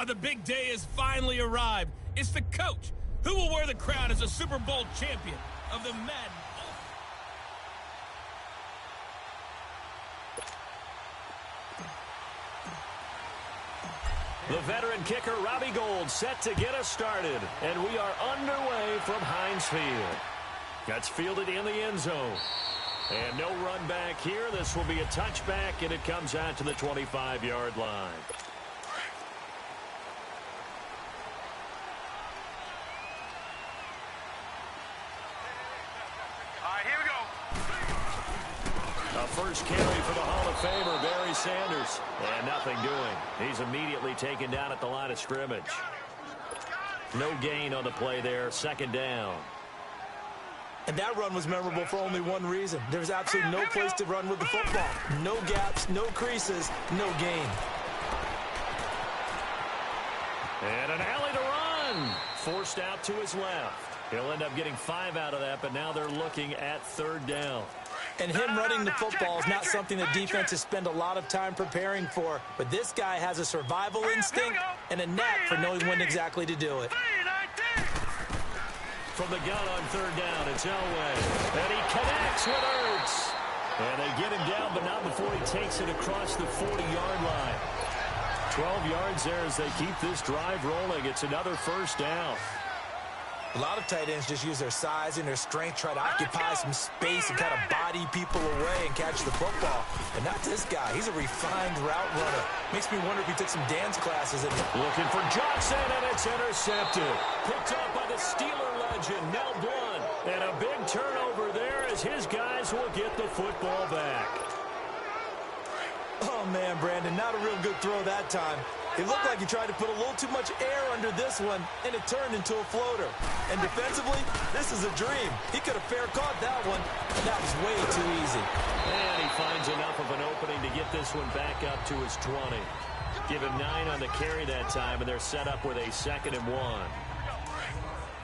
the big day has finally arrived. It's the coach who will wear the crown as a Super Bowl champion of the Madden. The veteran kicker, Robbie Gould, set to get us started. And we are underway from Heinz Field. That's fielded in the end zone. And no run back here. This will be a touchback, and it comes out to the 25-yard line. All right, here we go. A first carry for the Hall of Famer, Barry Sanders. And nothing doing. He's immediately taken down at the line of scrimmage. No gain on the play there. Second down. And that run was memorable for only one reason. There was absolutely no place to run with the football. No gaps, no creases, no gain. And an alley to run. Forced out to his left. He'll end up getting 5 out of that, but now they're looking at third down. And him running the football is not something the defenses spend a lot of time preparing for. But this guy has a survival instinct and a knack for knowing when exactly to do it. From the gun on third down, it's Elway. And he connects with Ertz. And they get him down, but not before he takes it across the 40-yard line. 12 yards there as they keep this drive rolling. It's another first down. A lot of tight ends just use their size and their strength, try to occupy some space and kind of body people away and catch the football. And not this guy. He's a refined route runner. Makes me wonder if he took some dance classes. Looking for Johnson, and it's intercepted. Picked up by the Steeler legend, Mel Blount. And a big turnover there as his guys will get the football back. Oh, man, Brandon, not a real good throw that time. It looked like he tried to put a little too much air under this one, and it turned into a floater. And defensively, this is a dream. He could have fair caught that one, and that was way too easy. And he finds enough of an opening to get this one back up to his 20. Give him 9 on the carry that time, and they're set up with a 2nd and 1.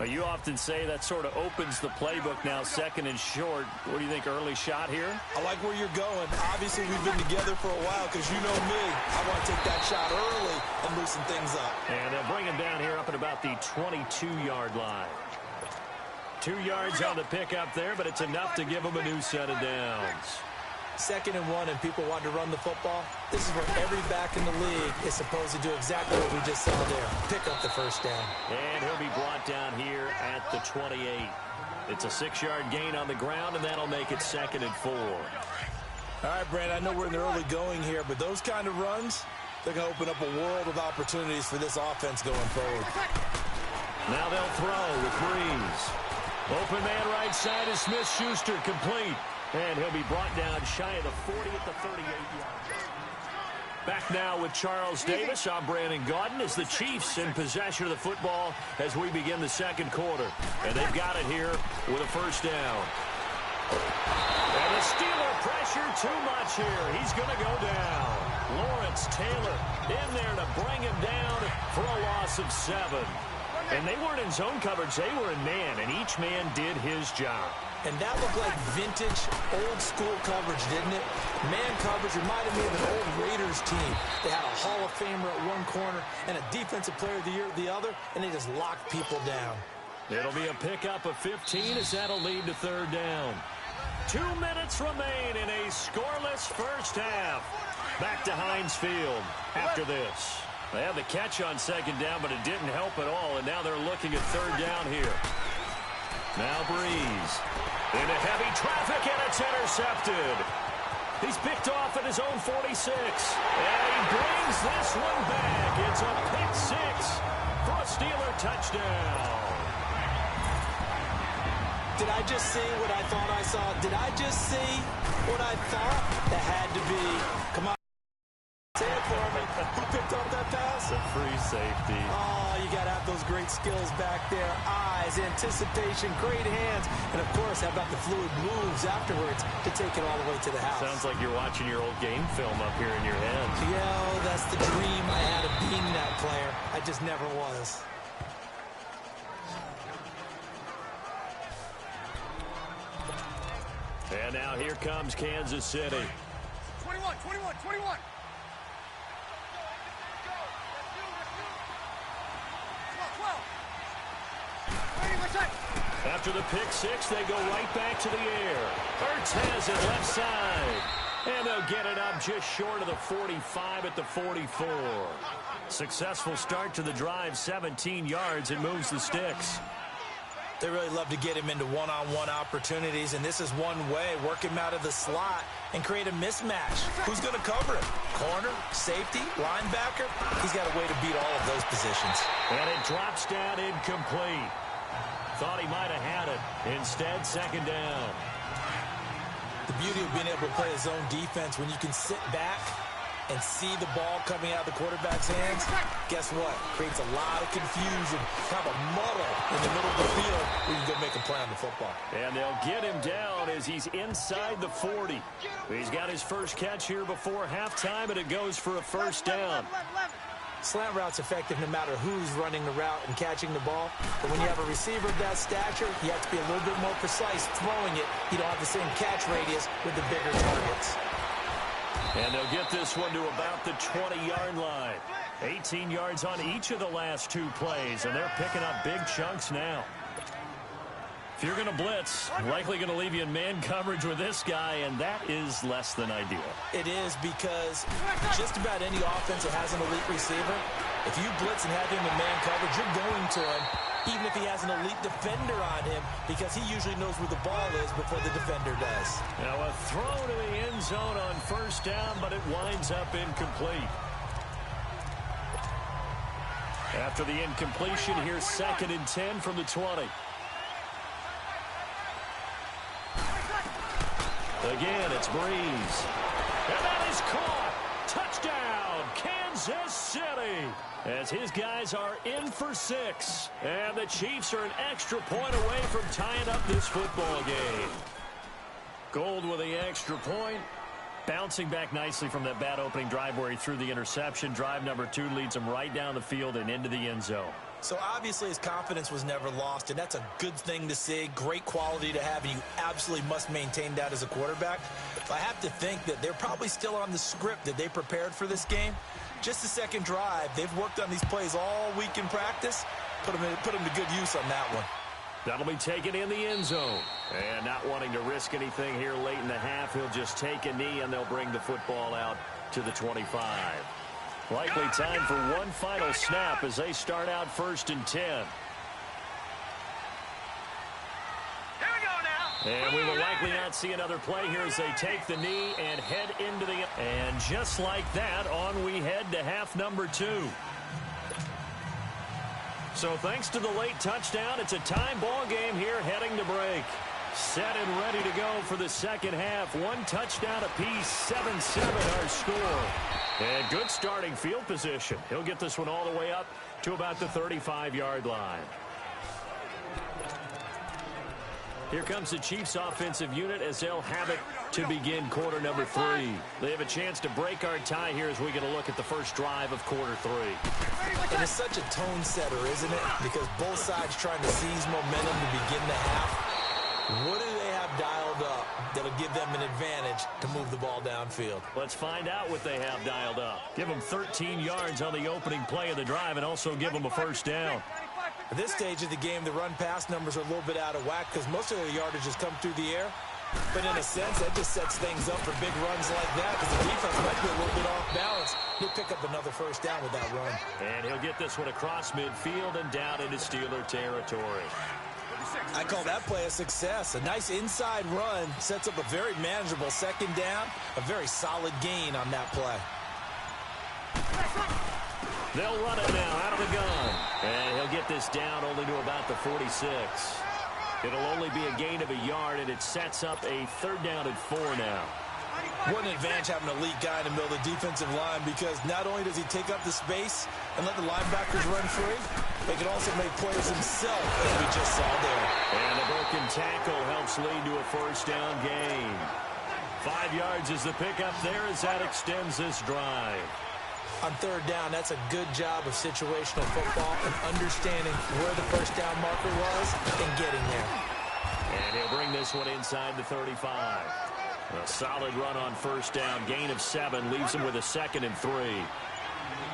You often say that sort of opens the playbook now, 2nd and short. What do you think, early shot here? I like where you're going. Obviously, we've been together for a while because you know me. I want to take that shot early and loosen things up. And they'll bring him down here up at about the 22-yard line. 2 yards on the pickup there, but it's enough to give him a new set of downs. 2nd and 1, and people want to run the football. This is where every back in the league is supposed to do exactly what we just saw there. Pick up the first down. And he'll be brought down here at the 28. It's a 6-yard gain on the ground, and that'll make it 2nd and 4. All right, Brandon, I know we're in the early going here, but those kind of runs, they're going to open up a world of opportunities for this offense going forward. Now they'll throw with Breeze. Open man right side is Smith-Schuster, complete. And he'll be brought down shy of the 40 at the 38-yard line. Back now with Charles Davis. I'm Brandon Gaudin as the Chiefs in possession of the football as we begin the second quarter. And they've got it here with a first down. And the Steeler pressure too much here. He's going to go down. Lawrence Taylor in there to bring him down for a loss of 7. And they weren't in zone coverage. They were in man, and each man did his job. And that looked like vintage, old-school coverage, didn't it? Man coverage reminded me of an old Raiders team. They had a Hall of Famer at one corner and a Defensive Player of the Year at the other, and they just locked people down. It'll be a pickup of 15 as that'll lead to third down. 2 minutes remain in a scoreless first half. Back to Heinz Field after this. They had the catch on second down, but it didn't help at all, and now they're looking at third down here. Now Breeze. Into heavy traffic, and it's intercepted. He's picked off at his own 46. And he brings this one back. It's a pick 6 for a Steeler touchdown. Did I just see what I thought I saw? Did I just see what I thought? That had to be. Come on. Say it for me. Who picked up that pass? A free safety. Oh, you got to have those great skills back there. Eyes, anticipation, great hands. And, of course, how about the fluid moves afterwards to take it all the way to the house? Sounds like you're watching your old game film up here in your head. Yeah, that's the dream I had of being that player. I just never was. And now here comes Kansas City. 21. After the pick six, they go right back to the air. Hurts has it left side. And they'll get it up just short of the 45 at the 44. Successful start to the drive, 17 yards, and moves the sticks. They really love to get him into one-on-one opportunities, and this is one way. Work him out of the slot and create a mismatch. Who's going to cover him? Corner, safety, linebacker? He's got a way to beat all of those positions. And it drops down incomplete. Thought he might have had it. Instead, second down. The beauty of being able to play a zone defense when you can sit back and see the ball coming out of the quarterback's hands, guess what? Creates a lot of confusion, kind of a muddle in the middle of the field where you can go make a play on the football. And they'll get him down as he's inside the 40. He's got his first catch here before halftime, and it goes for a first down. Slant route's effective no matter who's running the route and catching the ball. But when you have a receiver of that stature, you have to be a little bit more precise throwing it. You don't have the same catch radius with the bigger targets. And they'll get this one to about the 20-yard line. 18 yards on each of the last two plays, and they're picking up big chunks now. If you're going to blitz, likely going to leave you in man coverage with this guy, and that is less than ideal. It is, because just about any offense that has an elite receiver, if you blitz and have him in man coverage, you're going to him, even if he has an elite defender on him, because he usually knows where the ball is before the defender does. Now a throw to the end zone on first down, but it winds up incomplete. After the incompletion, here's 2nd and 10 from the 20. Again, it's Breeze. And that is caught. Touchdown, Kansas City. As his guys are in for 6. And the Chiefs are an extra point away from tying up this football game. Gold with the extra point. Bouncing back nicely from that bad opening drive where he threw the interception. Drive number 2 leads him right down the field and into the end zone. So obviously his confidence was never lost, and that's a good thing to see. Great quality to have, and you absolutely must maintain that as a quarterback. I have to think that they're probably still on the script that they prepared for this game. Just the second drive, they've worked on these plays all week in practice. Put them to good use on that one. That'll be taken in the end zone. And not wanting to risk anything here late in the half, he'll just take a knee, and they'll bring the football out to the 25. Likely time for one final snap as they start out 1st and 10. Here we go now. And we will likely not see another play here as they take the knee and head into the... And just like that, on we head to half number 2. So thanks to the late touchdown, it's a time ball game here heading to break. Set and ready to go for the second half. One touchdown apiece, 7-7 our score. And good starting field position. He'll get this one all the way up to about the 35-yard line. Here comes the Chiefs offensive unit as they'll have it to begin quarter number 3. They have a chance to break our tie here as we get a look at the first drive of quarter 3. And it's such a tone setter, isn't it? Because both sides trying to seize momentum to begin the half. What do they have dialed up that'll give them an advantage to move the ball downfield? Let's find out what they have dialed up. Give them 13 yards on the opening play of the drive and also give them a first down. At this stage of the game, the run-pass numbers are a little bit out of whack because most of the yardage has come through the air. But in a sense, that just sets things up for big runs like that because the defense might be a little bit off balance. He'll pick up another first down with that run. And he'll get this one across midfield and down into Steeler territory. I call that play a success. A nice inside run sets up a very manageable second down, a very solid gain on that play. They'll run it now out of the gun. And he'll get this down only to about the 46. It'll only be a gain of a yard, and it sets up a 3rd down and 4 now. What an advantage having an elite guy in the middle of the defensive line, because not only does he take up the space and let the linebackers run free, they can also make plays himself, as we just saw there. And a broken tackle helps lead to a first down gain. 5 yards is the pickup there as that extends this drive. On 3rd down, that's a good job of situational football and understanding where the first down marker was and getting there. And he'll bring this one inside the 35. A solid run on first down. Gain of 7 leaves him with a 2nd and 3.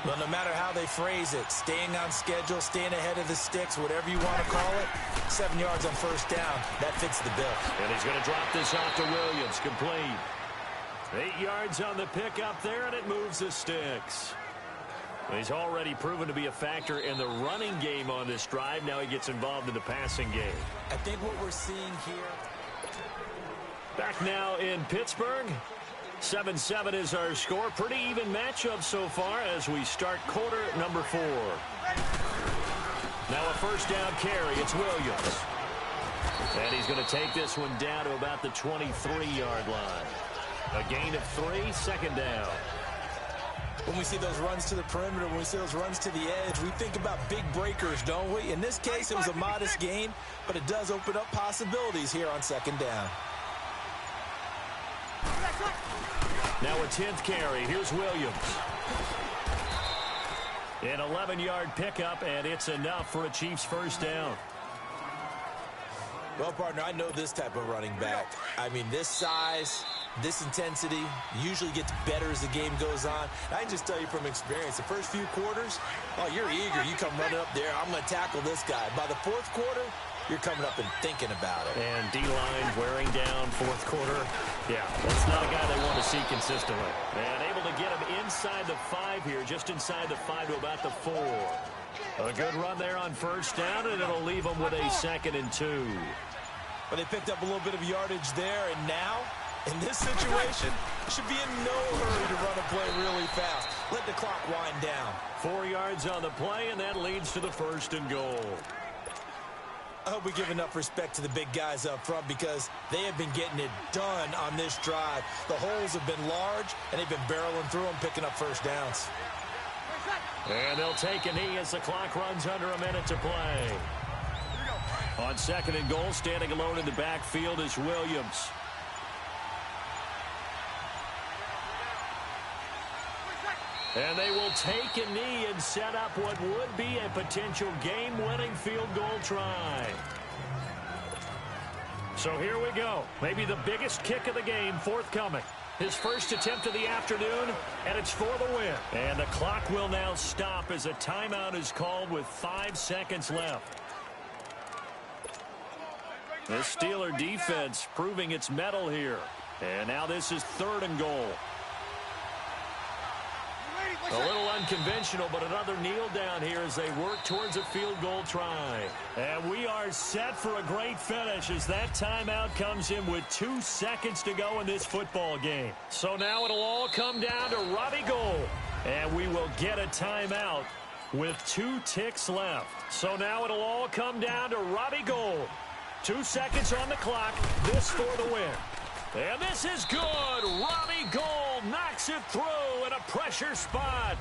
Well, no matter how they phrase it, staying on schedule, staying ahead of the sticks, whatever you want to call it, 7 yards on first down, that fits the bill. And he's going to drop this off to Williams, complete. 8 yards on the pickup there, and it moves the sticks. He's already proven to be a factor in the running game on this drive. Now he gets involved in the passing game. I think what we're seeing here. Back now in Pittsburgh. 7-7 is our score. Pretty even matchup so far as we start quarter number 4. Now a first down carry. It's Williams. And he's going to take this one down to about the 23-yard line. A gain of 3, second down. When we see those runs to the perimeter, when we see those runs to the edge, we think about big breakers, don't we? In this case, it was a modest gain, but it does open up possibilities here on second down. Now a 10th carry. Here's Williams. An 11-yard pickup, and it's enough for a Chiefs first down. Well, partner, I know this type of running back. I mean, this size, this intensity usually gets better as the game goes on. I can just tell you from experience, the first few quarters, oh, you're eager. You come running up there. I'm going to tackle this guy. By the fourth quarter, you're coming up and thinking about it. And D-line wearing down fourth quarter. Yeah, that's not a guy they want to see consistently. And able to get him inside the 5 here, just inside the 5 to about the 4. A good run there on first down, and it'll leave them with a 2nd and 2. But they picked up a little bit of yardage there, and now, in this situation, should be in no hurry to run a play really fast. Let the clock wind down. 4 yards on the play, and that leads to the 1st and goal. I hope we give enough respect to the big guys up front because they have been getting it done on this drive. The holes have been large, and they've been barreling through them, picking up first downs. And they'll take a knee as the clock runs under a minute to play. On 2nd and goal, standing alone in the backfield is Williams. And they will take a knee and set up what would be a potential game-winning field goal try. So here we go. Maybe the biggest kick of the game forthcoming. His first attempt of the afternoon, and it's for the win. And the clock will now stop as a timeout is called with 5 seconds left. The Steeler defense proving its mettle here. And now this is 3rd and goal. A little unconventional, but another kneel down here as they work towards a field goal try. And we are set for a great finish as that timeout comes in with 2 seconds to go in this football game. So now it'll all come down to Robbie Gould. And we will get a timeout with 2 ticks left. So now it'll all come down to Robbie Gould. 2 seconds on the clock. This for the win. And this is good. Robbie Gould knocks it through in a pressure spot.